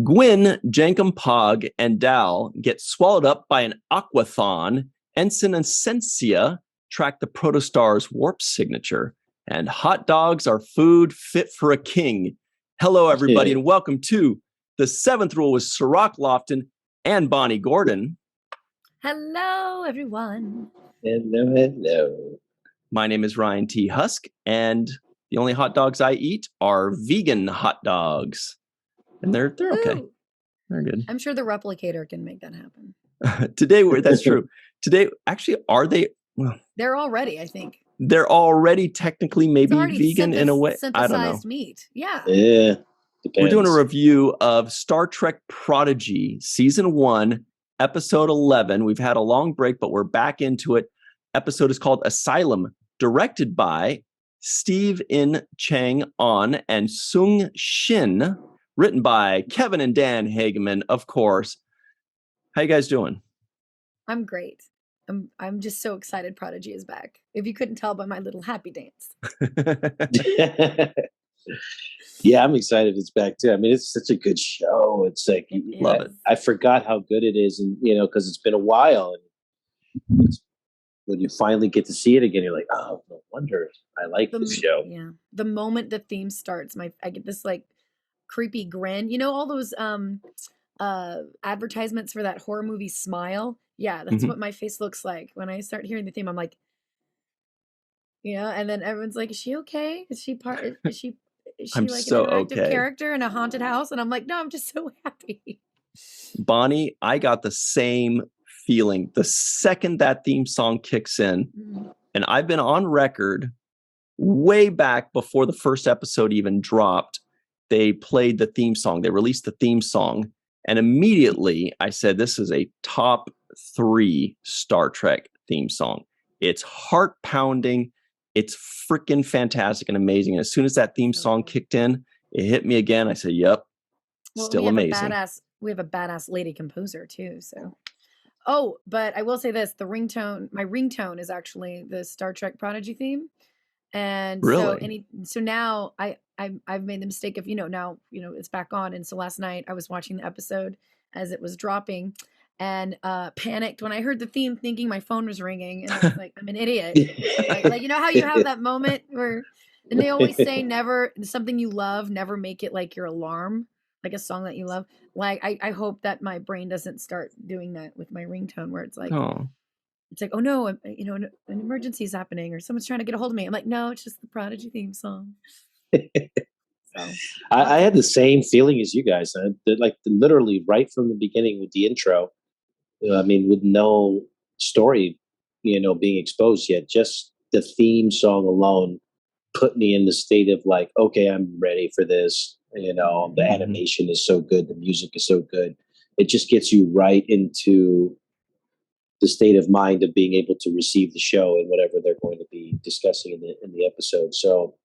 Gwyn, Jankum Pog, and Dal get swallowed up by an aquathon. Ensign and Sensia track the Protostar's warp signature. And hot dogs are food fit for a king. Hello, everybody, and welcome to The Seventh Rule with Cirroc, Lofton, and Bonnie Gordon. Hello, everyone. Hello. My name is Ryan T. Husk, and the only hot dogs I eat are vegan hot dogs. And they're okay. They're good. I'm sure the replicator can make that happen. That's true. Today, actually, are they? Well, they're already, I think. They're already technically maybe vegan in a way. I don't know. Synthesized meat. Yeah. Yeah. Depends. We're doing a review of Star Trek Prodigy, Season 1, Episode 11. We've had a long break, but we're back into it. Episode is called Asylum, directed by Steve In Chang On and Sung Shin, written by Kevin and Dan Hageman, of course. How you guys doing? I'm great. I'm just so excited Prodigy is back. If you couldn't tell by my little happy dance. Yeah, I'm excited it's back too. I mean, it's such a good show. It's like, love it. I forgot how good it is, and because it's been a while. And when you finally get to see it again, you're like, oh, no wonder I like this show. Yeah. The moment the theme starts, I get this like creepy grin. You know, all those advertisements for that horror movie Smile? Yeah, that's what my face looks like. When I start hearing the theme, I'm like, and then everyone's like, is she okay? Is she I'm like so an active okay. character in a haunted house? And I'm like, no, I'm just so happy. Bonnie, I got the same feeling the second that theme song kicks in. And I've been on record way back before the first episode even dropped. They played the theme song. They released the theme song. And immediately I said, this is a top 3 Star Trek theme song. It's heart pounding. It's freaking fantastic and amazing. And as soon as that theme song kicked in, it hit me again. I said, yep, still amazing. We have a badass lady composer too. So, but I will say this, my ringtone is actually the Star Trek Prodigy theme. And really? So now I've made the mistake of, now, it's back on. And so last night I was watching the episode as it was dropping and panicked when I heard the theme thinking my phone was ringing. And I was like, I'm an idiot. like, you know how you have that moment where, and they always say never, something you love, never make it like your alarm, like a song that you love. Like, I hope that my brain doesn't start doing that with my ringtone where it's like, it's like, oh no, an emergency is happening or someone's trying to get a hold of me. I'm like, no, it's just the Prodigy theme song. So, I had the same feeling as you guys. Literally right from the beginning with the intro, with no story, being exposed yet, just the theme song alone put me in the state of like, okay, I'm ready for this. The animation is so good. The music is so good. It just gets you right into the state of mind of being able to receive the show and whatever they're going to be discussing in the episode. So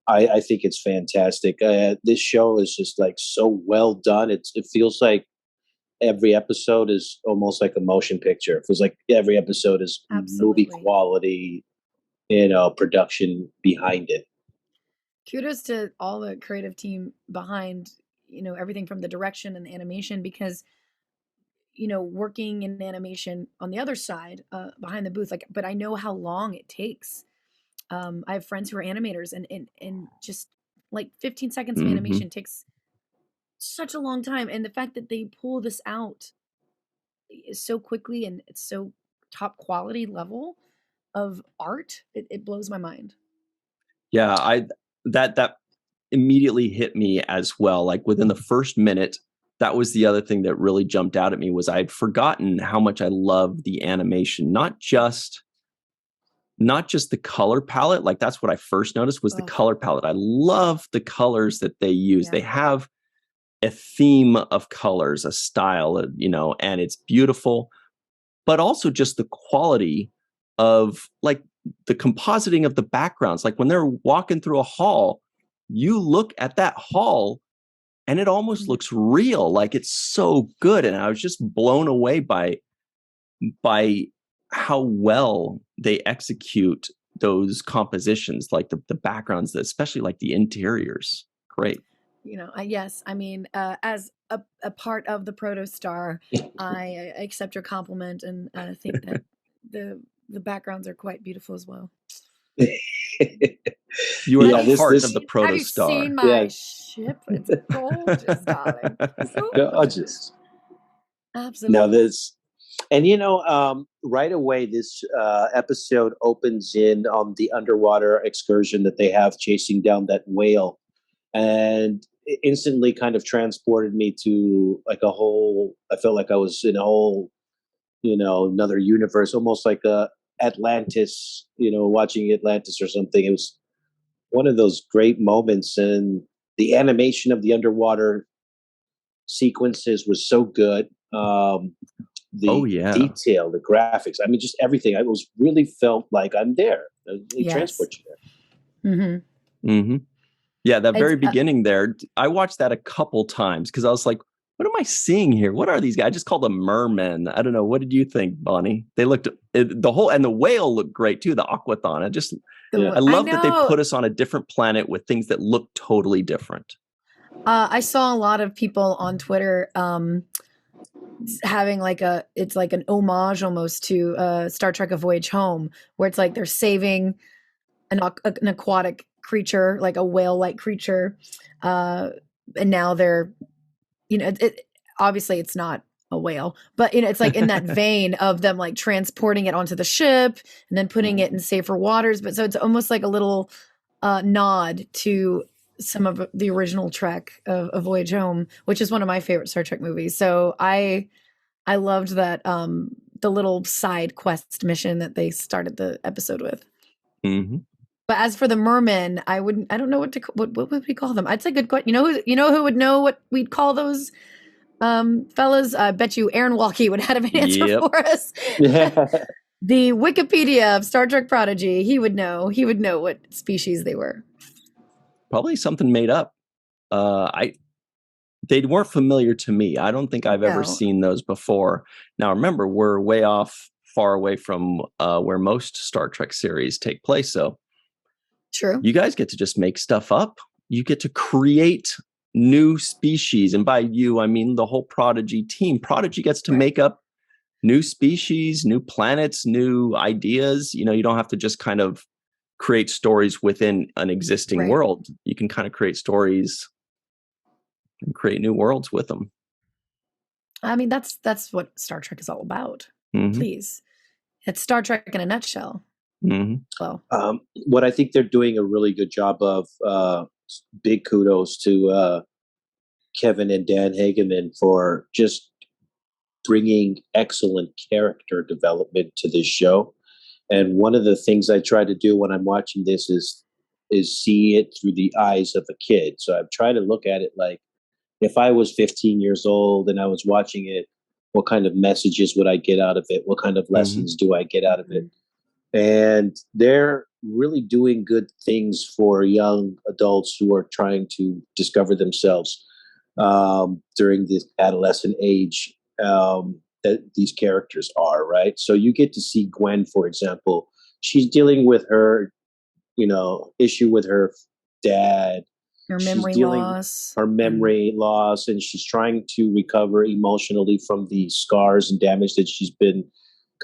I think it's fantastic. This show is just like so well done. It feels like every episode is almost like a motion picture. It feels like every episode is movie quality, production behind it. Kudos to all the creative team behind, everything from the direction and the animation, because working in animation on the other side, behind the booth, but I know how long it takes. I have friends who are animators and just like 15 seconds of animation takes such a long time. And the fact that they pull this out so quickly and it's so top quality level of art, it blows my mind. Yeah, that immediately hit me as well. Like within the first minute, that was the other thing that really jumped out at me was I'd forgotten how much I love the animation, not just the color palette. Like that's what I first noticed was the color palette. I love the colors that they use. Yeah. They have a theme of colors, a style, and it's beautiful, but also just the quality of like the compositing of the backgrounds. Like when they're walking through a hall, you look at that hall and it almost looks real. Like it's so good. And I was just blown away by how well they execute those compositions, like the backgrounds, especially like the interiors. Great. Yes. I mean, as a part of the Protostar, I accept your compliment, and I think that the backgrounds are quite beautiful as well. You are Yeah, the heart this- of the Have you seen Protostar. my Yeah. ship? It's gorgeous, darling. So Gorgeous. Absolutely. Now this, and right away this episode opens in on the underwater excursion that they have chasing down that whale, and it instantly kind of transported me to like a whole. I felt like I was in a whole, another universe, almost like a Atlantis. Watching Atlantis or something. It was one of those great moments, and the animation of the underwater sequences was so good. The Oh, yeah. detail, the graphics. I mean, just everything. I was really felt like I'm there. They transport you there. Mm-hmm. Mm-hmm. Yeah, that very It's, beginning there, I watched that a couple times because I was like, what am I seeing here? What are these guys? I just called them mermen. I don't know. What did you think, Bonnie? They looked, and the whale looked great too, the aquathon. I love that they put us on a different planet with things that look totally different. I saw a lot of people on Twitter having it's like an homage almost to Star Trek: A Voyage Home, where it's like they're saving an aquatic creature, like a whale-like creature, and now they're, obviously it's not a whale, but it's like in that vein of them like transporting it onto the ship and then putting it in safer waters. But so it's almost like a little nod to some of the original Trek of A Voyage Home, which is one of my favorite Star Trek movies. So I loved that the little side quest mission that they started the episode with. Mm-hmm. But as for the mermen, I don't know what would we call them? I'd say good question. You know who would know what we'd call those fellas? I bet you Aaron Walkie would have an answer for us. The Wikipedia of Star Trek Prodigy, he would know what species they were. Probably something made up. They weren't familiar to me. I don't think I've ever seen those before. Now, remember, we're far away from where most Star Trek series take place. So true. You guys get to just make stuff up. You get to create new species. And by you, I mean the whole Prodigy team. Prodigy gets to make up new species, new planets, new ideas. You don't have to just kind of create stories within an existing world. You can kind of create stories and create new worlds with them. I mean, that's what Star Trek is all about. Mm-hmm. Please. It's Star Trek in a nutshell. Mm-hmm. Well, what I think they're doing a really good job of, big kudos to Kevin and Dan Hageman for just bringing excellent character development to this show. And one of the things I try to do when I'm watching this is see it through the eyes of a kid. So I'm trying to look at it like, if I was 15 years old and I was watching it, what kind of messages would I get out of it? What kind of lessons do I get out of it? And they're really doing good things for young adults who are trying to discover themselves during this adolescent age that these characters are, right? So you get to see Gwen, for example. She's dealing with her, issue with her dad. Her memory loss. Her memory loss, and she's trying to recover emotionally from the scars and damage that she's been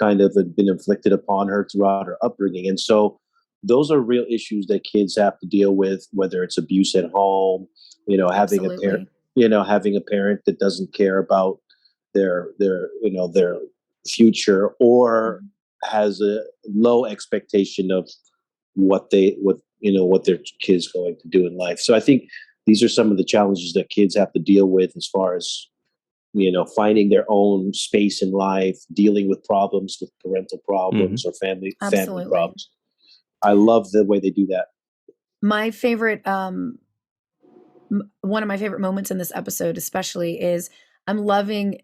inflicted upon her throughout her upbringing. And so those are real issues that kids have to deal with, whether it's abuse at home, having a parent, having a parent that doesn't care about their future, or has a low expectation of what their kids going to do in life. So I think these are some of the challenges that kids have to deal with as far as, finding their own space in life, dealing with problems, with parental problems or family problems. I love the way they do that. My favorite, one of my favorite moments in this episode, especially, is I'm loving,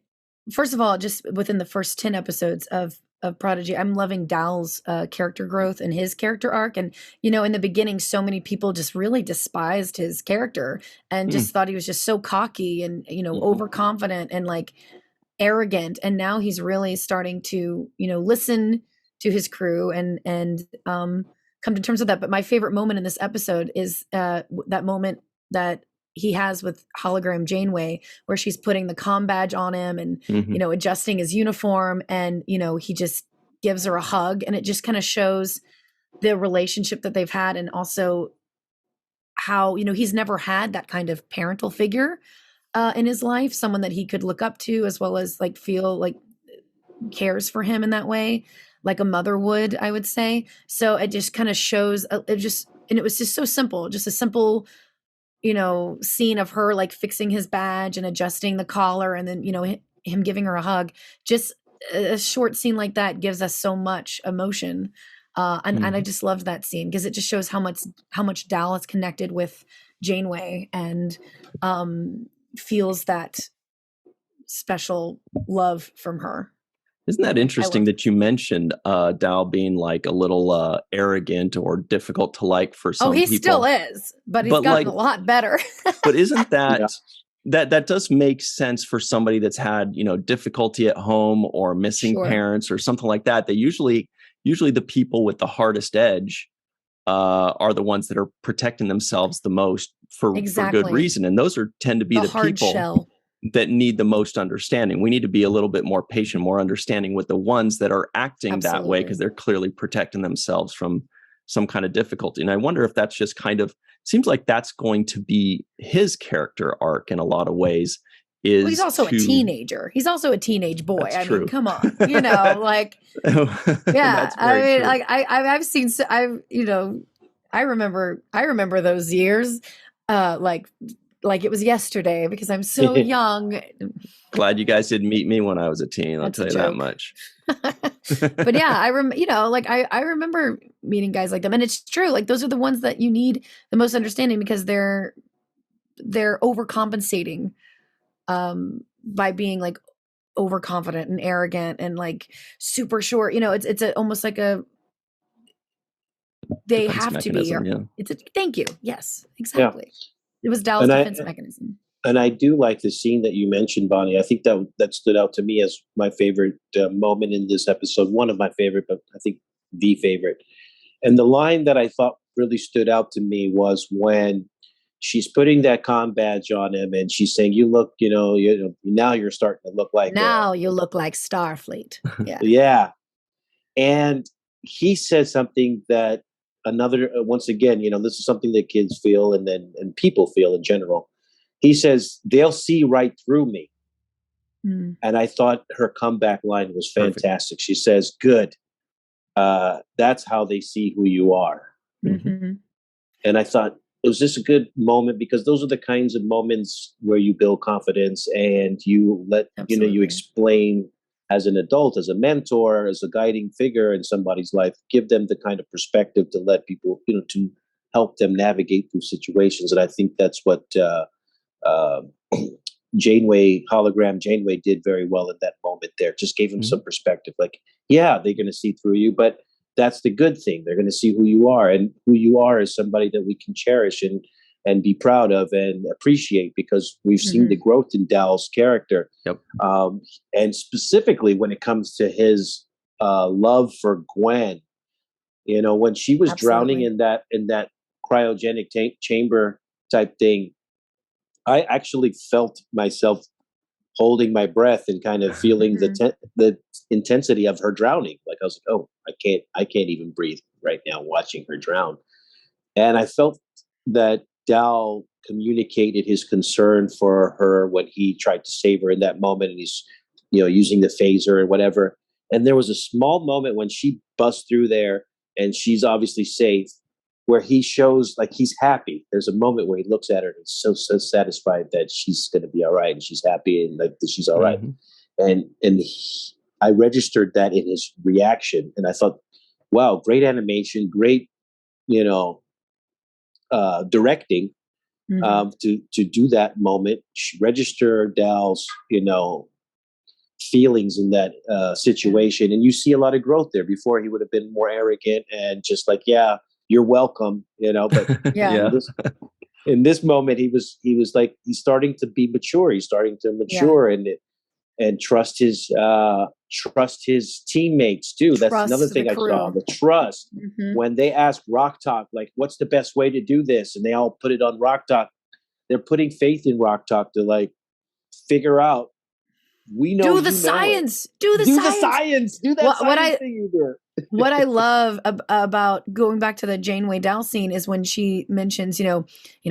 first of all, just within the first 10 episodes of Prodigy, I'm loving Dal's character growth and his character arc. And, in the beginning, so many people just really despised his character and just thought he was just so cocky and, overconfident and like arrogant. And now he's really starting to, listen to his crew and come to terms with that. But my favorite moment in this episode is that moment that he has with hologram Janeway, where she's putting the comm badge on him and, Mhm. Adjusting his uniform, and, he just gives her a hug, and it just kind of shows the relationship that they've had, and also how, he's never had that kind of parental figure in his life, someone that he could look up to, as well as like feel like cares for him in that way, like a mother would, I would say. So it just kind of shows and it was just so simple, just a simple, scene of her like fixing his badge and adjusting the collar, and then, him giving her a hug. Just a short scene like that gives us so much emotion. And I just loved that scene because it just shows how much Dal is connected with Janeway, and feels that special love from her. Isn't that interesting that you mentioned Dal being like a little arrogant or difficult to like for some people? Oh, he still is, but he's gotten a lot better. But isn't that that does make sense for somebody that's had, difficulty at home or missing parents or something like that? They usually the people with the hardest edge are the ones that are protecting themselves the most for good reason. And those tend to be the people shell that need the most understanding. We need to be a little bit more patient, more understanding with the ones that are acting that way, because they're clearly protecting themselves from some kind of difficulty. And I wonder if that's just kind of, seems like that's going to be his character arc in a lot of ways. He's also a teenager. He's also a teenage boy. I mean, come on, like, yeah. I mean, like I've seen, I remember those years, like it was yesterday, because I'm so young. Glad you guys didn't meet me when I was a teen. I'll tell you that much. But yeah, I remember meeting guys like them, and it's true. Like those are the ones that you need the most understanding, because they're overcompensating by being like overconfident and arrogant and like super short. It's almost like they have to be. Thank you. Yes, exactly. Yeah. It was Dal's defense mechanism. And I do like the scene that you mentioned, Bonnie. I think that stood out to me as my favorite moment in this episode. One of my favorite, but I think the favorite. And the line that I thought really stood out to me was when she's putting that comm badge on him, and she's saying, "You look, now you're starting to look like you look like Starfleet." Yeah, yeah. And he says something that once again, this is something that kids feel and people feel in general. He says, "They'll see right through me." And I thought her comeback line was fantastic. Perfect. She says, "Good. That's how they see who you are." Mm-hmm. And I thought it was just a good moment, because those are the kinds of moments where you build confidence and you let, you explain as an adult, as a mentor, as a guiding figure in somebody's life, give them the kind of perspective to let people, to help them navigate through situations. And I think that's what hologram Janeway did very well in that moment there. Just gave him some perspective. Like, yeah, they're going to see through you, but that's the good thing. They're going to see who you are, and who you are is somebody that we can cherish and be proud of and appreciate, because we've seen the growth in Dal's character. Yep. And specifically when it comes to his love for Gwen, when she was drowning in that cryogenic chamber type thing, I actually felt myself holding my breath and kind of feeling the intensity of her drowning. Like I was like, oh, I can't even breathe right now watching her drown. And I felt that Dal communicated his concern for her when he tried to save her in that moment, and he's, using the phaser and whatever. And there was a small moment when she busts through there and she's obviously safe, where he shows like he's happy. There's a moment where he looks at her and he's so satisfied that she's going to be all right, and she's happy and like that she's all right. And I registered that in his reaction, and I thought, wow, great animation, great, directing to do that moment, register Dal's, feelings in that situation. And you see a lot of growth there. Before, he would have been more arrogant and just like, yeah, you're welcome, but in this moment, he was like, he's starting to be mature. He's starting to mature and trust his teammates too. That's another thing I saw, the trust. When they asked Rock Talk, like, what's the best way to do this? And they all put it on Rock Talk. they're putting faith in Rock Talk to like figure out. We know do the science. Do the science. Do that science thing you do. What I love about going back to the Janeway Dal scene is when she mentions,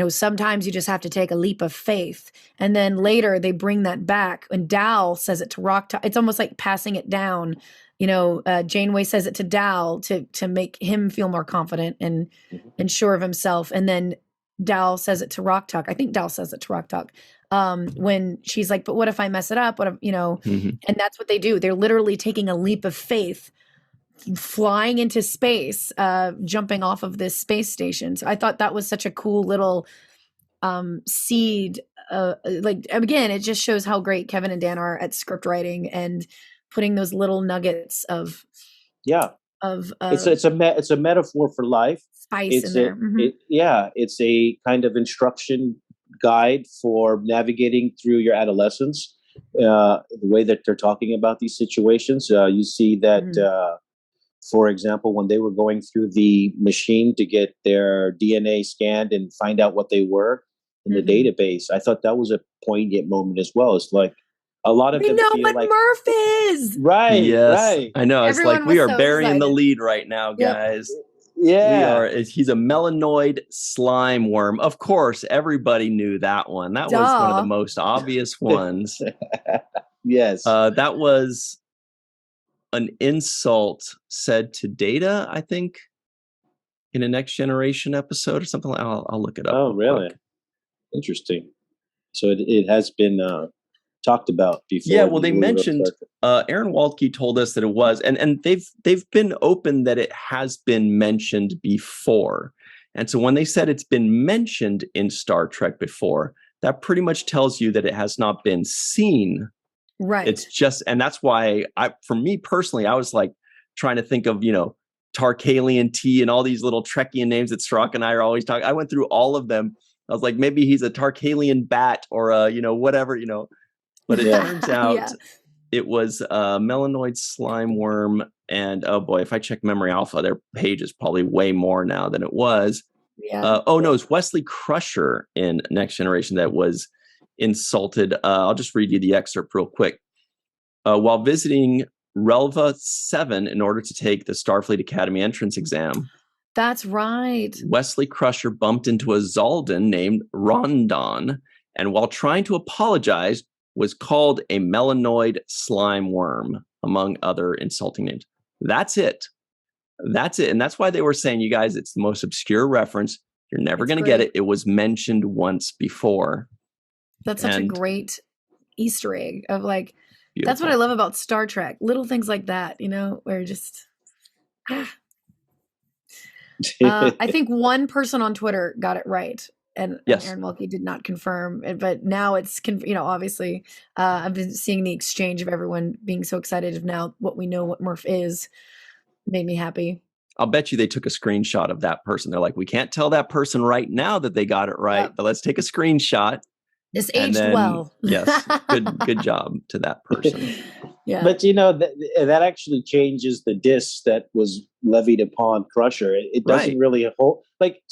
sometimes you just have to take a leap of faith. And then later they bring that back and Dal says it to Rock Talk. It's almost like passing it down. Janeway says it to Dal to make him feel more confident and sure of himself. And then Dal says it to Rock Talk. I think Dal says it to Rock Talk. When she's like, but what if I mess it up? What if, and that's what they do. They're literally taking a leap of faith, flying into space, jumping off of this space station. So I thought that was such a cool little seed. Again, it just shows how great Kevin and Dan are at script writing and putting those little nuggets of it's a metaphor for life. Spice in there. It's a kind of instruction guide for navigating through your adolescence. The way that they're talking about these situations, you see that, for example, when they were going through the machine to get their DNA scanned and find out what they were in the database, I thought that was a poignant moment as well. It's like a lot of them know feel what like Murph is. Right. Yes, right. I know. It's Everyone like we are was so burying the excited. lead right now, guys. Yeah. He's a melanoid slime worm. Of course, everybody knew that one. That was one of the most obvious ones. Yes. That was an insult said to Data, I think, in a Next Generation episode or something like that. I'll look it up. Oh, really? Interesting. So it has been talked about before. Yeah, well, they mentioned Aaron Waldke told us that it was, and they've been open that it has been mentioned before. And so when they said it's been mentioned in Star Trek before, that pretty much tells you that it has not been seen. Right. It's just, and that's why for me personally, I was like trying to think of, Tarkalian T and all these little Trekkian names that Cirroc and I are always talking. I went through all of them. I was like, maybe he's a Tarkalian bat or whatever, But it turns out it was a melanoid slime worm. And oh boy, if I check Memory Alpha, their page is probably way more now than it was. Yeah. It's Wesley Crusher in Next Generation that was insulted. I'll just read you the excerpt real quick. While visiting Relva 7 in order to take the Starfleet Academy entrance exam. That's right. Wesley Crusher bumped into a Zaldan named Rondon, and while trying to apologize, was called a melanoid slime worm, among other insulting names. That's it. And that's why they were saying, you guys, it's the most obscure reference. You're never going to get it. It was mentioned once before. That's such a great Easter egg of like, beautiful. That's what I love about Star Trek. Little things like that, where just... I think one person on Twitter got it right. And Aaron Waldke did not confirm it, but now it's, obviously, I've been seeing the exchange of everyone being so excited of now what we know what Murph is. Made me happy. I'll bet you they took a screenshot of that person. They're like, we can't tell that person right now that they got it right, but let's take a screenshot. This aged well. Yes, good job to that person. Yeah, but that actually changes the diss that was levied upon Crusher. It doesn't really hold.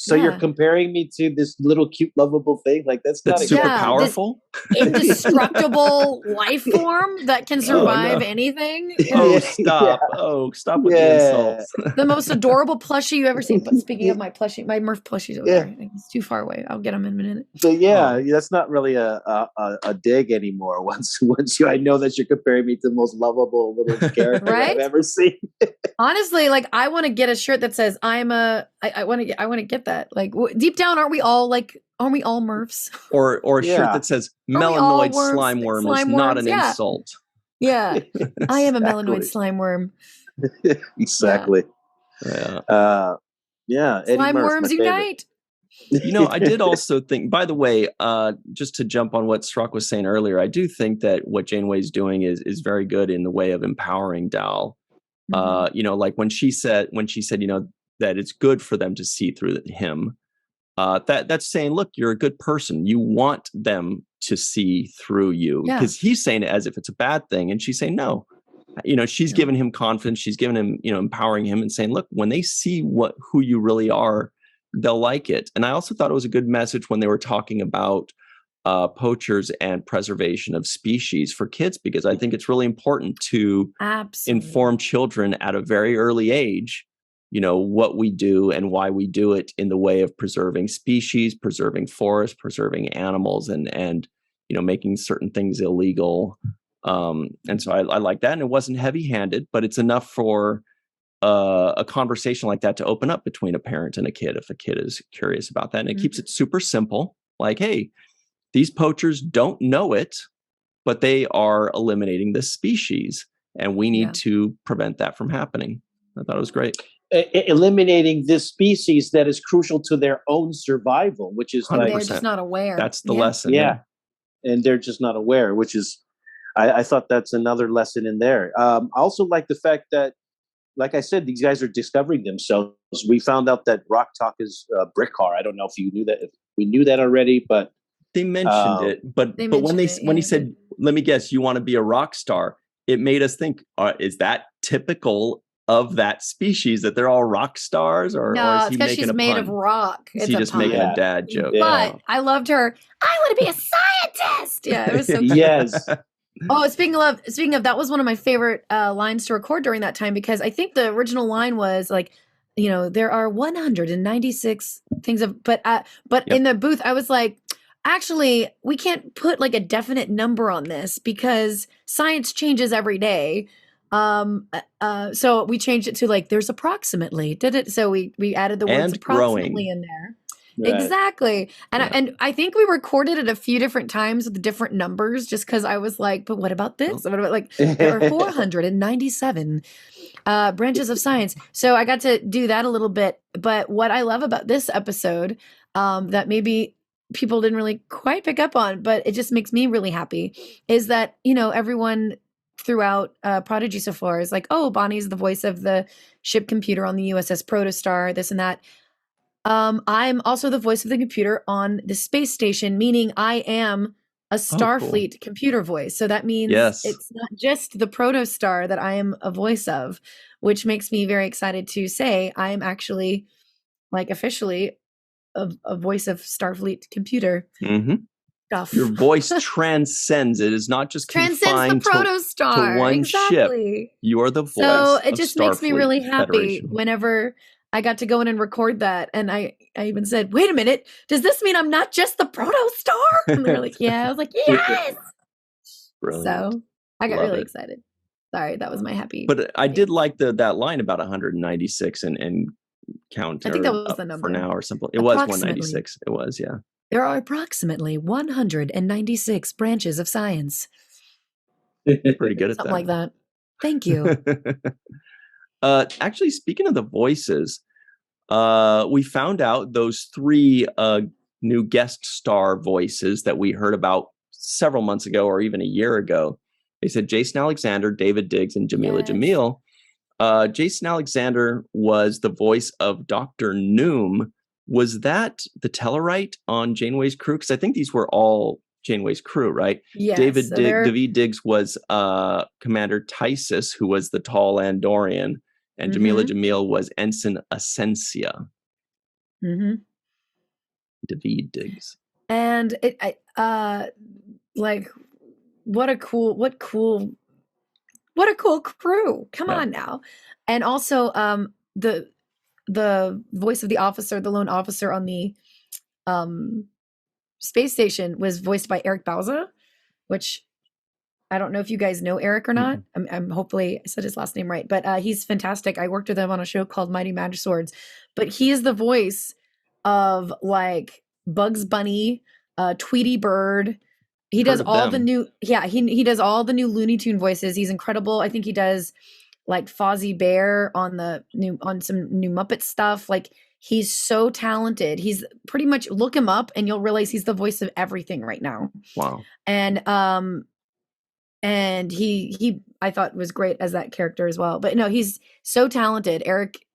You're comparing me to this little cute, lovable thing. Like that's not super powerful, indestructible life form that can survive anything. Oh, stop! Oh, stop with the insults. The most adorable plushie you ever seen. But speaking of my plushie, my Murph plushie's over there. He's too far away. I'll get him in a minute. So that's not really a dig anymore. Once I know that you're comparing me to the most lovable little character I've ever seen. Honestly, like I want to get a shirt that says I want to get that. Like deep down, aren't we all Murphs? Or a shirt that says melanoid slime worm is not an insult. Yeah. I am a melanoid slime worm. Exactly. Slime worms unite. I did also think, by the way, just to jump on what Cirroc was saying earlier, I do think that what Janeway's doing is very good in the way of empowering Dal. Like when she said, that it's good for them to see through him. That's saying, look, you're a good person. You want them to see through you, because he's saying it as if it's a bad thing, and she's saying no. She's giving him confidence. She's giving him, empowering him and saying, look, when they see who you really are, they'll like it. And I also thought it was a good message when they were talking about poachers and preservation of species for kids, because I think it's really important to inform children at a very early age, what we do and why we do it in the way of preserving species, preserving forests, preserving animals, and making certain things illegal. And so I like that. And it wasn't heavy-handed, but it's enough for a conversation like that to open up between a parent and a kid if a kid is curious about that. And it keeps it super simple. Like, hey, these poachers don't know it, but they are eliminating this species, and we need to prevent that from happening. I thought it was great. Eliminating this species that is crucial to their own survival, which is 100%. like, they're just not aware. That's the lesson. Yeah. And they're just not aware, which is, I thought that's another lesson in there. I also like the fact that, like I said, these guys are discovering themselves. We found out that Rock Talk is brick car. I don't know if you knew that. If we knew that already, but they mentioned it. But when he said, "Let me guess, you want to be a rock star," it made us think: is that typical of that species, that they're all rock stars, or no, is he because she's made of rock. Is he just making a dad joke? But I loved her. I want to be a scientist. Yeah, it was so cute. Yes. Oh, speaking of, that was one of my favorite lines to record during that time, because I think the original line was like, there are 196 things but in the booth, I was like, actually, we can't put like a definite number on this because science changes every day. So we changed it to like, there's approximately, so we added the words approximately in there. Right. Exactly. And I think we recorded it a few different times with different numbers, just because I was like, but what about this? What about, like, there are 497 branches of science. So I got to do that a little bit. But what I love about this episode, that maybe people didn't really quite pick up on, but it just makes me really happy, is that, everyone throughout Prodigy so far is like, oh, Bonnie's the voice of the ship computer on the USS Protostar, this and that. I'm also the voice of the computer on the space station, meaning I am a Starfleet computer voice. So that means it's not just the Protostar that I am a voice of, which makes me very excited to say I am actually, like, officially a voice of Starfleet computer stuff. Your voice transcends. It is not just confined the Protostar to one ship. You are the voice. So it just makes me really happy Federation. whenever I got to go in and record that. And I even said, wait a minute, does this mean I'm not just the Protostar? And they're like, yeah. I was like, yes. Brilliant. So I got really excited. Sorry, that was my happy. But I did like that line about 196 and count. I think that was the number. For now or something. It was 196. It was, yeah. There are approximately 196 branches of science. Pretty good at Something like that. Thank you. Actually, speaking of the voices, we found out those 3 new guest star voices that we heard about several months ago or even a year ago. They said Jason Alexander, David Diggs, and Jamila Jamil. Jason Alexander was the voice of Dr. Noom. Was that the Tellarite on Janeway's crew? Because I think these were all Janeway's crew, right? Yes. David Diggs was Commander Titus, who was the tall Andorian, and Jamila Jamil was Ensign Essentia. David Diggs. And what a cool crew. Come on now. And also the voice of the officer, the lone officer on the space station, was voiced by Eric Bauza, which I don't know if you guys know Eric or not. I'm hopefully I said his last name right, but he's fantastic. I worked with him on a show called Mighty Magic Swords, but he is the voice of like Bugs Bunny, Tweety Bird. He does all the new, he does all the new Looney Tune voices. He's incredible. I think he does like Fozzie Bear on some new Muppet stuff. Like, he's so talented. He's pretty much, look him up and you'll realize he's the voice of everything right now. Wow. And he I thought was great as that character as well. But no, he's so talented. Eric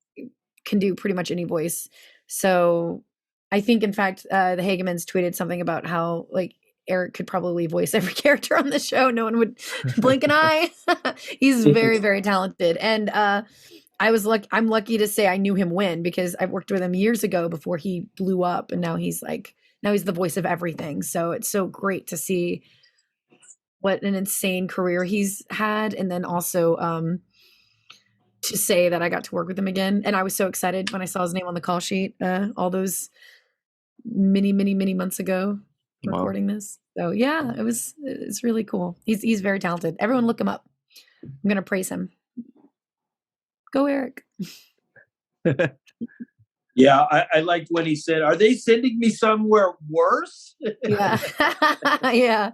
can do pretty much any voice. So I think, in fact, the Hagemans tweeted something about how, like, Eric could probably voice every character on the show. No one would blink an eye. He's very, very talented. And I'm lucky to say I knew him when, because I worked with him years ago before he blew up, and now he's the voice of everything. So it's so great to see what an insane career he's had, and then also to say that I got to work with him again. And I was so excited when I saw his name on the call sheet all those many months ago recording this. So yeah, it's really cool. He's very talented. Everyone look him up. I'm gonna praise him. Go Eric. Yeah, I liked when he said, "Are they sending me somewhere worse?" Yeah. Yeah.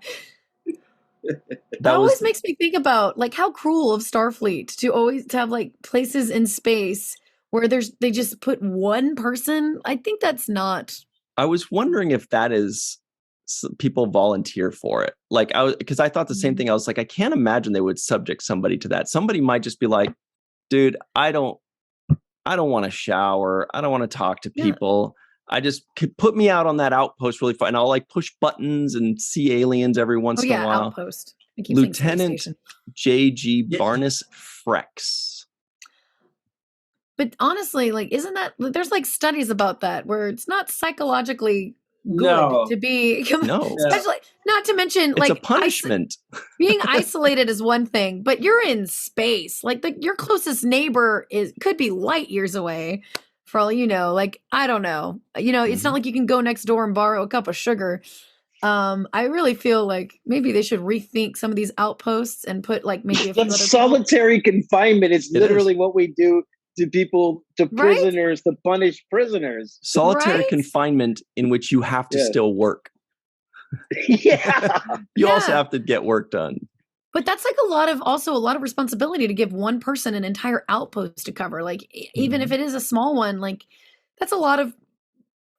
That always makes me think about like how cruel of Starfleet to have like places in space where they just put one person. I think that's not. I was wondering if that is people volunteer for it. Like because I thought the same thing. I was like, I can't imagine they would subject somebody to that. Somebody might just be like, dude, I don't want to shower. I don't want to talk to people. I just could put me out on that outpost really far, and I'll like push buttons and see aliens every once in a while. Outpost. Lieutenant J.G. Barnes Frex. But honestly, like, isn't that there's like studies about that where it's not psychologically good to be especially not to mention it's like a punishment. Being isolated is one thing, but you're in space. Like your closest neighbor could be light years away. For all you know, like, I don't know. It's not like you can go next door and borrow a cup of sugar. I really feel like maybe they should rethink some of these outposts and put like maybe a few other solitary confinement is literally what we do to people, to prisoners, to punish prisoners. Solitary confinement in which you have to still work. You also have to get work done. But that's like a lot of responsibility to give one person an entire outpost to cover. Like, even if it is a small one, like that's a lot of,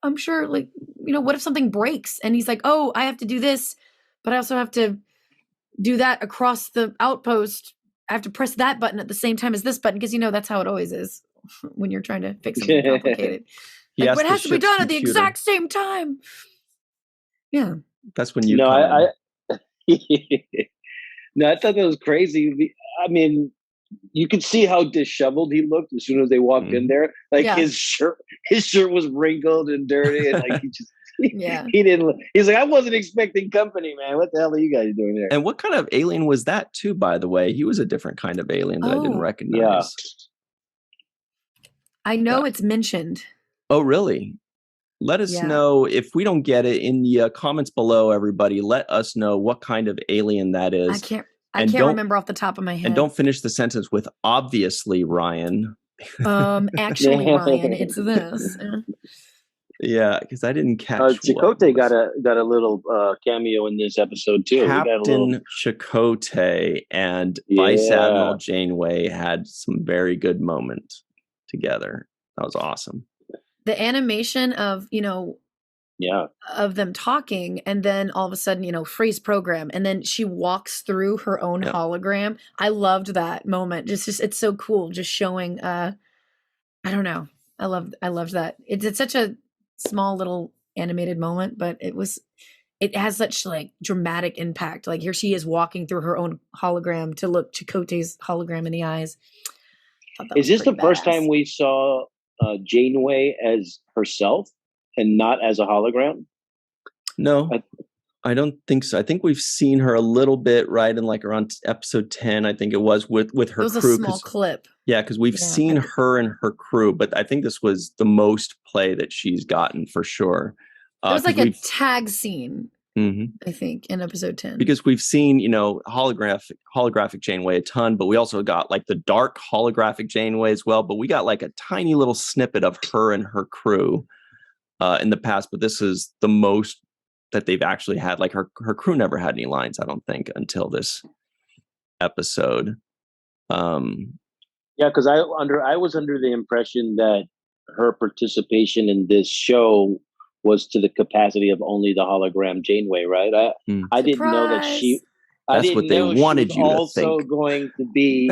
I'm sure, like, what if something breaks and he's like, oh, I have to do this, but I also have to do that across the outpost. I have to press that button at the same time as this button. Because, that's how it always is when you're trying to fix something complicated. Like, but it has to be done at the exact same time. Yeah. That's when you No, I thought that was crazy. I mean, you could see how disheveled he looked as soon as they walked in there. Like his shirt was wrinkled and dirty, and like he didn't. He's like, I wasn't expecting company, man. What the hell are you guys doing there? And what kind of alien was that, too? By the way, he was a different kind of alien that I didn't recognize. Yeah. I know it's mentioned. Oh, really? Let us know if we don't get it in the comments below, everybody. Let us know what kind of alien that is. I can't remember off the top of my head. And don't finish the sentence with obviously, Ryan. Actually, Ryan, it's this. Yeah, because I didn't catch. Chakotay got a little cameo in this episode too. Captain Chakotay and Vice Admiral Janeway had some very good moment together. That was awesome. The animation of, of them talking, and then all of a sudden, freeze program, and then she walks through her own hologram. I loved that moment. Just it's so cool. Just showing, I don't know. I loved that. It's such a small little animated moment, but it has such like dramatic impact. Like here she is walking through her own hologram to look Chakotay's hologram in the eyes. Is this the first time we saw Janeway as herself and not as a hologram? No, I don't think so. I think we've seen her a little bit, right, in like around episode 10, I think it was, with her crew. It was a small clip. Yeah, because we've seen her and her crew, but I think this was the most play that she's gotten for sure. It was like a tag scene, I think, in episode 10. Because we've seen, holographic Janeway a ton, but we also got like the dark holographic Janeway as well. But we got like a tiny little snippet of her and her crew in the past. But this is the most that they've actually had. Like her crew never had any lines, I don't think, until this episode. Yeah, because I was under the impression that her participation in this show was to the capacity of only the hologram Janeway, right? I didn't know that she. That's what they wanted you to think. Also going to be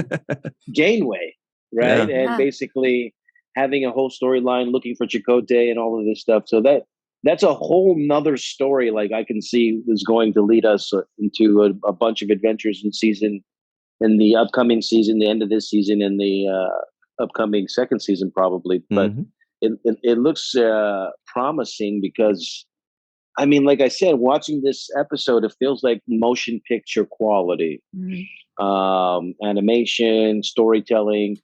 Janeway, right? And basically having a whole storyline looking for Chakotay and all of this stuff. So that's a whole nother story. Like I can see is going to lead us into a bunch of adventures in the upcoming season, the end of this season, and the upcoming second season probably, but it looks promising because, I mean, like I said, watching this episode, it feels like motion picture quality, animation, storytelling.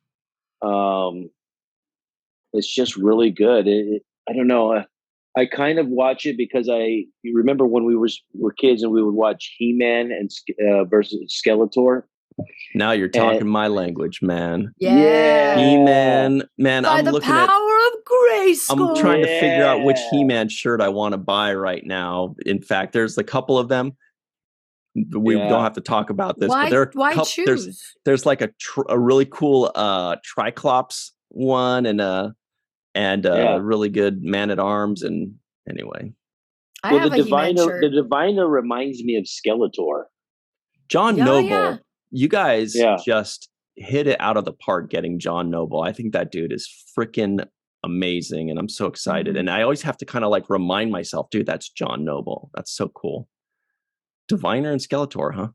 It's just really good. I don't know. I kind of watch it because you remember when we were kids and we would watch He-Man and versus Skeletor. Now you're talking my language, man. Yeah. He-Man, man. By I'm the looking power at. of Grayskull. I'm trying to figure out which He-Man shirt I want to buy right now. In fact, there's a couple of them. We don't have to talk about this, but there are why choose? There's like a really cool Triclops one and a really good Man at Arms. And anyway, the Diviner reminds me of Skeletor. John Noble. Yeah. You guys just hit it out of the park getting John Noble. I think that dude is freaking amazing, and I'm so excited. And I always have to kind of like remind myself, dude, that's John Noble. That's so cool. Diviner and Skeletor, huh?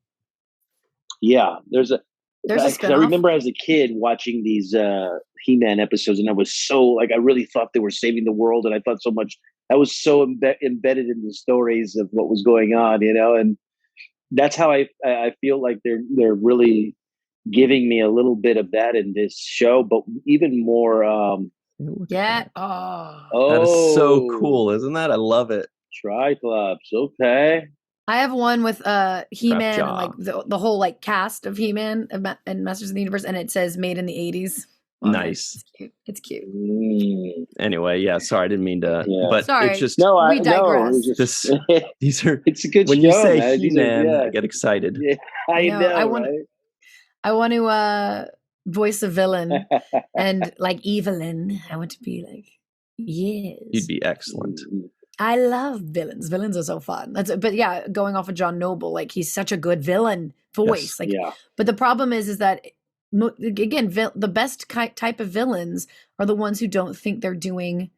Yeah, I remember as a kid watching these He-Man episodes, and I was so like, I really thought they were saving the world, and I thought so much. I was so embedded in the stories of what was going on, and that's how I feel like they're really giving me a little bit of that in this show, but even more. That is so cool, isn't that? I love it. Triclops, okay. I have one with He-Man and like the whole like cast of He-Man and Masters of the Universe, and it says "Made in the '80s." Nice. It's cute. Anyway, sorry, I didn't mean to. Yeah. But sorry. it's just we digress. These are. It's a good when show, you say man. He-Man, I get excited. Yeah, I know. I want to voice a villain, and like Evelyn, I want to be like, yes. You'd be excellent. I love villains. Villains are so fun. But yeah, going off of John Noble, like he's such a good villain voice. Yes. But the problem is that again, the best type of villains are the ones who don't think they're doing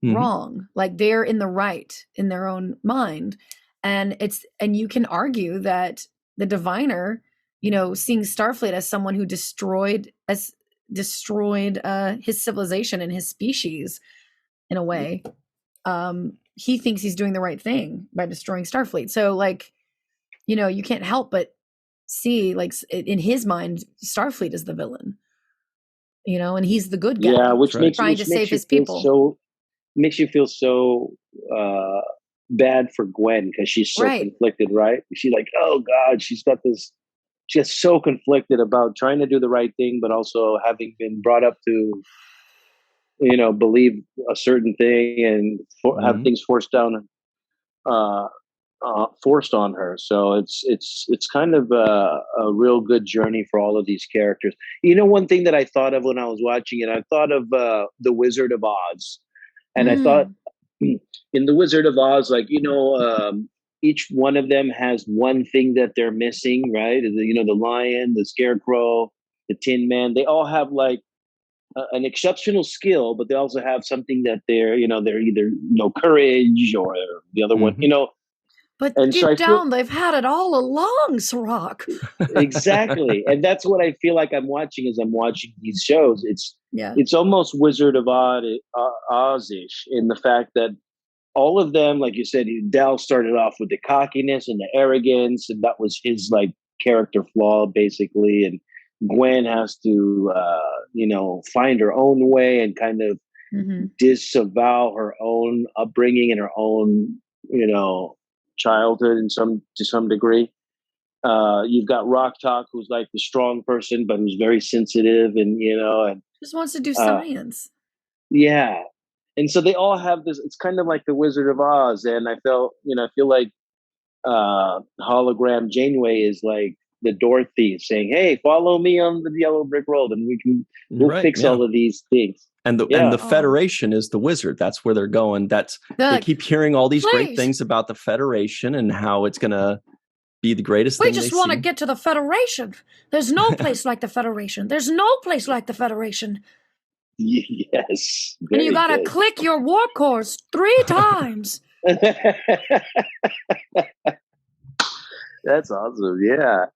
wrong. Like they're in the right in their own mind, and you can argue that the Diviner, seeing Starfleet as someone who destroyed his civilization and his species in a way. He thinks he's doing the right thing by destroying Starfleet. So like, you can't help but see like in his mind, Starfleet is the villain, and he's the good guy. Yeah, which makes trying to save his people. Makes you feel so bad for Gwen because she's so conflicted, right? She's like, oh God, she's just so conflicted about trying to do the right thing, but also having been brought up to believe a certain thing and have things forced on her. So it's kind of a real good journey for all of these characters. One thing that I thought of when I was watching it, I thought of The Wizard of Oz, and I thought in The Wizard of Oz, like each one of them has one thing that they're missing, right? The lion, the scarecrow, the Tin Man. They all have like an exceptional skill, but they also have something that they're either courage or the other one, But deep down, they've had it all along, Cirroc. Exactly, and that's what I feel like I'm watching as I'm watching these shows. It's almost Wizard of Oz-ish in the fact that all of them, like you said, Dal started off with the cockiness and the arrogance, and that was his like character flaw basically, and Gwen has to, find her own way and kind of disavow her own upbringing and her own, childhood to some degree. You've got Rock Talk, who's like the strong person, but who's very sensitive and just wants to do science. Yeah, and so they all have this. It's kind of like the Wizard of Oz, and I feel like hologram Janeway is like the Dorothy saying, "Hey, follow me on the yellow brick road, and we'll fix all of these things." And the Federation is the wizard. That's where they're going. They keep hearing all these great things about the Federation and how it's going to be the greatest thing. We just want to get to the Federation. There's no place like the Federation. There's no place like the Federation. Yes. And you got to click your war course 3 times. That's awesome. Yeah.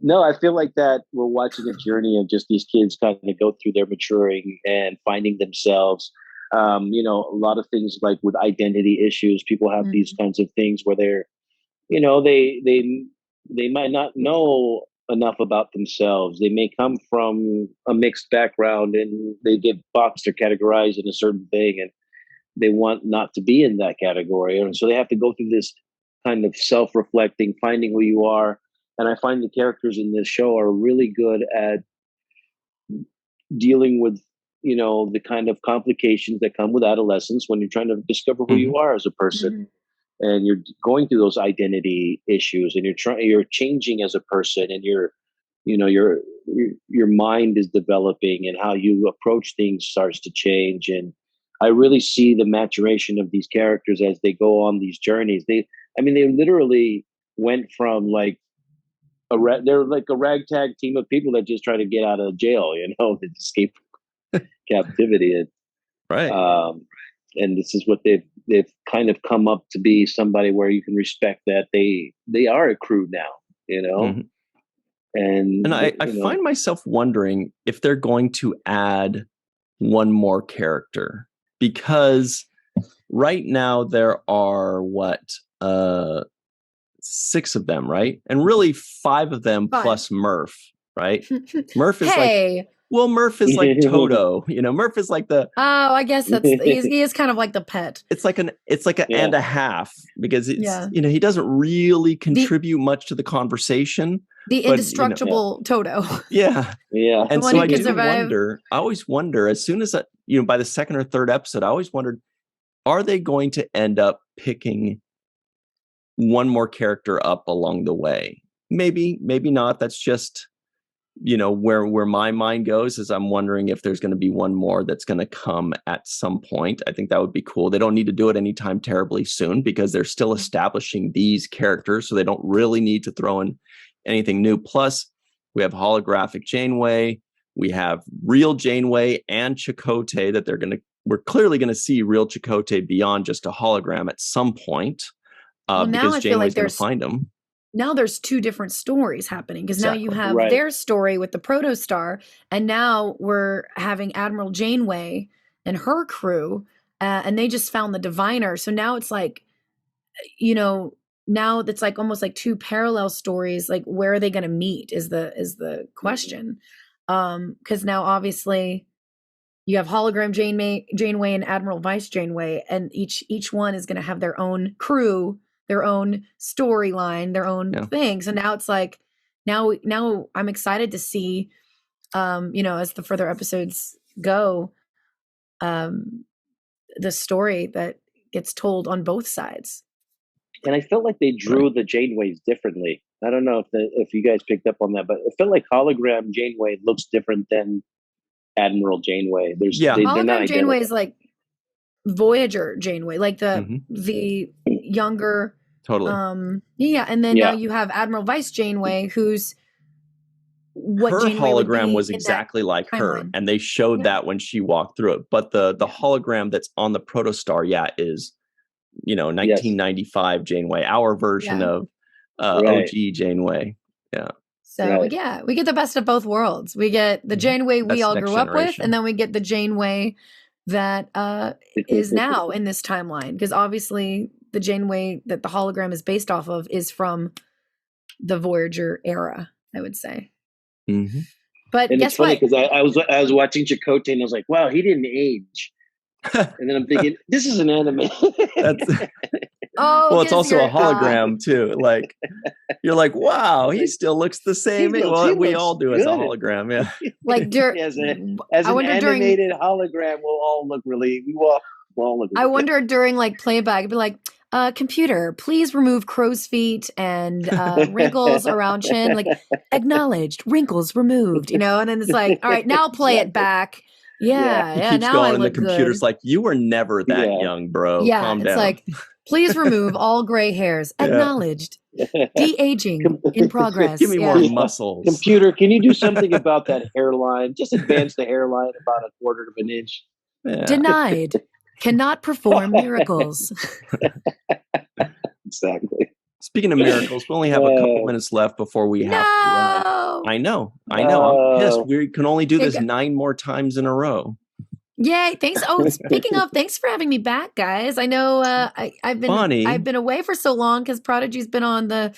No, I feel like that we're watching a journey of just these kids kind of go through their maturing and finding themselves. A lot of things like with identity issues, people have these kinds of things where they're, they might not know enough about themselves. They may come from a mixed background and they get boxed or categorized in a certain thing, and they want not to be in that category. And so they have to go through this kind of self-reflecting, finding who you are. And I find the characters in this show are really good at dealing with, the kind of complications that come with adolescence when you're trying to discover who you are as a person. And you're going through those identity issues, and you're changing as a person, and your mind is developing, and how you approach things starts to change. And I really see the maturation of these characters as they go on these journeys. They literally went from like they're like a ragtag team of people that just try to get out of jail, that escape captivity. And, right. And this is what they've kind of come up to be somebody where you can respect that they are a crew now, And I find myself wondering if they're going to add one more character, because right now there are 6 of them, right? And really 5 of them plus Murph, right? Murph is Murph is like Toto, Murph is like the. Oh, I guess he is kind of like the pet. It's like an and a half, because it's, he doesn't really contribute much to the conversation. The indestructible Toto. Yeah. Yeah. And so I always wonder, as soon as by the second or third episode, I always wondered, are they going to end up picking one more character up along the way? Maybe not. That's just, where my mind goes, is I'm wondering if there's going to be one more that's going to come at some point. I think that would be cool. They don't need to do it anytime terribly soon, because they're still establishing these characters, so they don't really need to throw in anything new. Plus, we have holographic Janeway, we have real Janeway and Chakotay that we're clearly going to see real Chakotay beyond just a hologram at some point, because Janeway's going to find him. Now there's 2 different stories happening, because now you have their story with the Protostar, and now we're having Admiral Janeway and her crew, and they just found the Diviner. So now it's like, now it's like almost like 2 parallel stories. Like, where are they going to meet is the question. Because now obviously you have hologram Janeway and Admiral Vice Janeway, and each one is going to have their own crew, their own storyline, their own thing. So now it's like, now I'm excited to see, as the further episodes go, the story that gets told on both sides. And I felt like they drew the Janeways differently. I don't know if you guys picked up on that, but it felt like hologram Janeway looks different than Admiral Janeway. Hologram Janeway is like Voyager Janeway, like the younger. Totally. And then now you have Admiral Vice Janeway, who's what her Janeway hologram was exactly like her, and they showed that when she walked through it. But the hologram that's on the Protostar, is 1995 Janeway, our version of OG Janeway. Yeah. So we get the best of both worlds. We get the Janeway we all grew up with, and then we get the Janeway that is now in this timeline, because obviously the Janeway that the hologram is based off of is from the Voyager era, I would say. Mm-hmm. But and guess it's funny, what? because I was watching Chakotay and I was like, wow, he didn't age. And then I'm thinking, this is an anime. Well, it's also a hologram too. Like, you're like, wow, he still looks the same. We all do as a hologram, yeah. Like as an animated hologram, we'll all look I wonder during like playback, it'd be like, computer, please remove crow's feet and wrinkles around chin. Like, acknowledged, wrinkles removed. And then it's like, all right, now play it back. Yeah. He keeps now going, I and look the computer's good. like, you were never that young, bro. Yeah, calm it's down. like, please remove all gray hairs. Acknowledged. De-aging in progress. Give me more muscles. Computer, can you do something about that hairline? Just advance the hairline about 1/4 of an inch. Yeah. Denied. Cannot perform miracles. Exactly. Speaking of miracles, we only have a couple minutes left before we have to. I know. I'm pissed. We can only do this 9 more times in a row. Yay! Thanks. Oh, speaking of, thanks for having me back, guys. I know I've been away for so long because Prodigy's been on the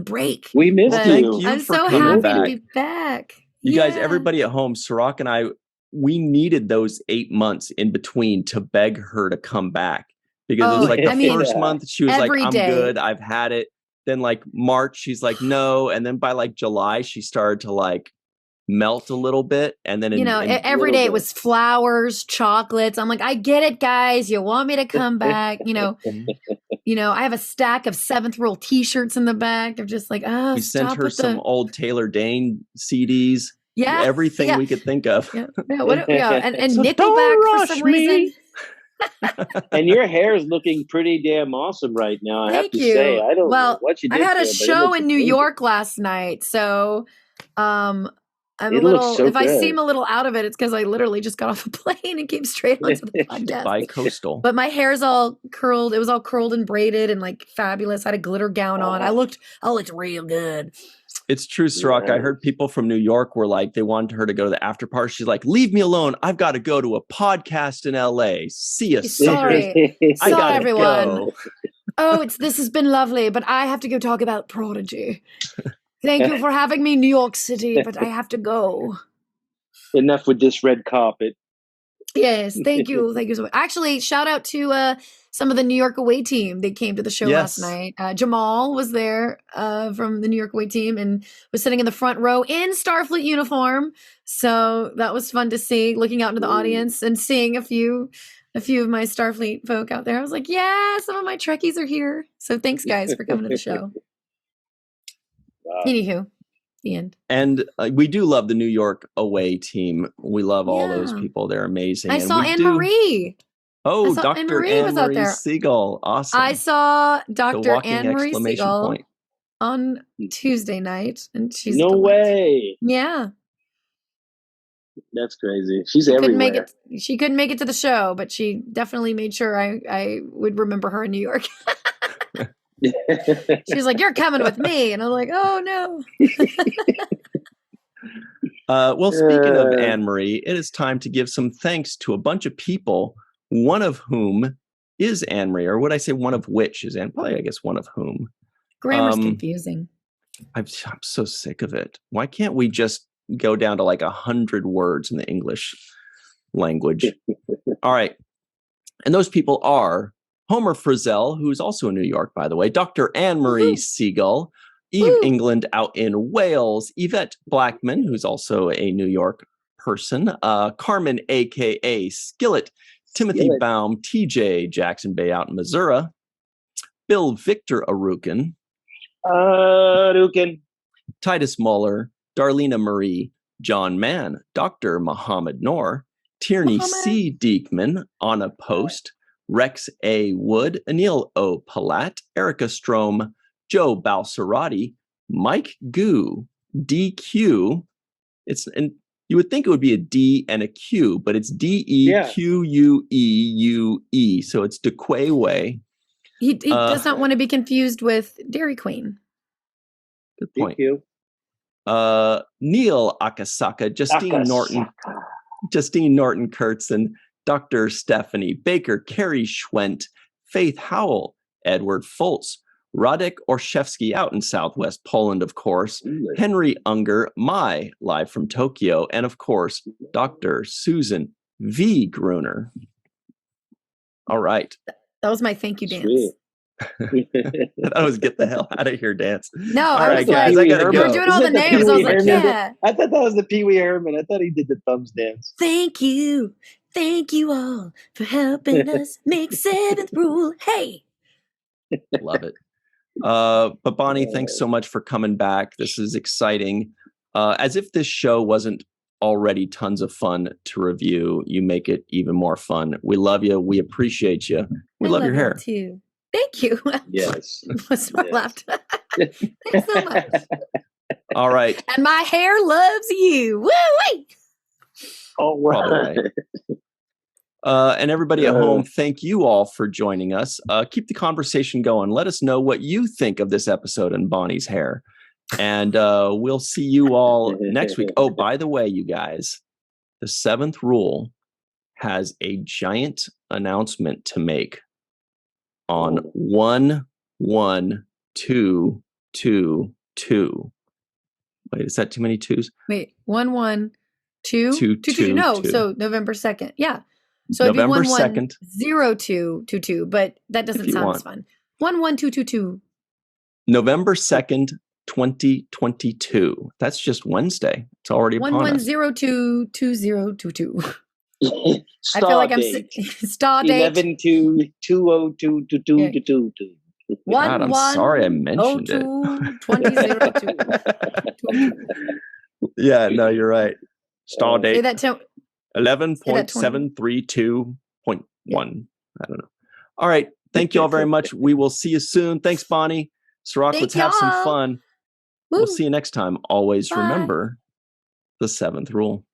break. We missed you. Thank you. I'm for so coming happy back. to be back. You guys, everybody at home, Cirroc and I, we needed those 8 months in between to beg her to come back. Because it was like the first month, she was like, I'm good, I've had it. Then like March, she's like, no. And then by like July, she started to like melt a little bit. And then, every day it was flowers, chocolates. I'm like, I get it, guys. You want me to come back? I have a stack of 7th Rule t-shirts in the back. They're just like, we sent her some old Taylor Dane CDs. Yeah. Everything we could think of. And so Nickelback for some reason. And your hair is looking pretty damn awesome right now. I have to say, I don't know what you did. I had a show in New York last night, so I'm a little. If I seem a little out of it, it's because I literally just got off a plane and came straight onto the podcast. Bi-coastal. But my hair's all curled. It was all curled and braided and like fabulous. I had a glitter gown on. I looked real good. It's true, Cirroc. I heard people from New York were like, they wanted her to go to the after party. She's like, leave me alone. I've got to go to a podcast in LA. See you. Sorry. I gotta everyone. Go. This has been lovely, but I have to go talk about Prodigy. Thank you for having me, New York City, but I have to go. Enough with this red carpet. Yes, thank you. Thank you so much. Actually, shout out to some of the New York away team. They came to the show last night. Jamal was there from the New York away team and was sitting in the front row in Starfleet uniform. So that was fun to see, looking out into the audience and seeing a few of my Starfleet folk out there. I was like, yeah, some of my Trekkies are here. So thanks, guys, for coming to the show. Anywho. The end. And we do love the New York away team. We love all those people. They're amazing. I saw Anne-Marie. Oh, Dr. Anne-Marie Segal. Awesome. I saw Dr. Anne-Marie Segal on Tuesday night. And she's no way. Yeah. That's crazy. She's everywhere. She couldn't make it to the show, but she definitely made sure I would remember her in New York. She's like, you're coming with me. And I'm like, oh, no. Well, speaking of Anne-Marie, it is time to give some thanks to a bunch of people, one of whom is Anne-Marie, or would I say one of which is Anne-Marie? I guess one of whom. Grammar's confusing. I'm so sick of it. Why can't we just go down to like 100 words in the English language? All right. And those people are Homer Frizzell, who's also in New York, by the way, Dr. Anne-Marie Segal, Eve England out in Wales, Yvette Blackmon, who's also a New York person, Carmen, a.k.a. Skillet, Timothy Baum, TJ Jackson-Bey out in Missouri, Bill Victor Arucan, Titus Mohler, Darlena Marie, John Mann, Dr. Muhammad Noor, Tierney C. Diekman, Anna Post, Rex A. Wood, Anil O. Palat, Erica Strom, Joe Balsarati, Mike Gu, DQ. And you would think it would be a D and a Q, but it's DEQUEUE. So it's DeQuay. He does not want to be confused with Dairy Queen. Good point. Neil Akasaka, Justine Norton Kurtzen, Dr. Stephanie Baker, Carrie Schwent, Faith Howell, Edward Foltz, Radek Orszewski out in Southwest Poland, of course, Henry Unger, live from Tokyo, and of course, Dr. Susan V. Gruner. All right. That was my thank you dance. That was get the hell out of here dance. No, all right, guys, I gotta go. We're doing all the names. I was like, yeah. I thought that was the Pee Wee Herman. I thought he did the thumbs dance. Thank you. Thank you all for helping us make 7th Rule. Hey. Love it. But Bonnie, thanks so much for coming back. This is exciting. As if this show wasn't already tons of fun to review, you make it even more fun. We love you. We appreciate you. We love your hair too. Thank you. Yes. What's my left? Thanks so much. All right. And my hair loves you. Woo wee. All right. And everybody at home, thank you all for joining us. Keep the conversation going. Let us know what you think of this episode and Bonnie's hair. And we'll see you all next week. Oh, by the way, you guys, the 7th rule has a giant announcement to make on 1-1-2-2-2. Wait, is that too many twos? Wait, 1-1-2-2-2. No, so November 2nd. Yeah. So November it'd be 2nd. 1-1-0-2-2-2, but that doesn't sound as fun. 1-1-2-2-2. November 2nd, 2022. That's just Wednesday. It's already upon us. 1-1-0-2-2-0-2-2. I feel like I'm star date 11-2-2-0-2-2-2-2. God, I'm sorry I mentioned it. 2002. Yeah, no, you're right. Star date. Say that 11.732.1. I don't know. All right. Thank you all very much. We will see you soon. Thanks, Bonnie. Cirroc, let's have some fun. Woo. We'll see you next time. Always remember the 7th rule.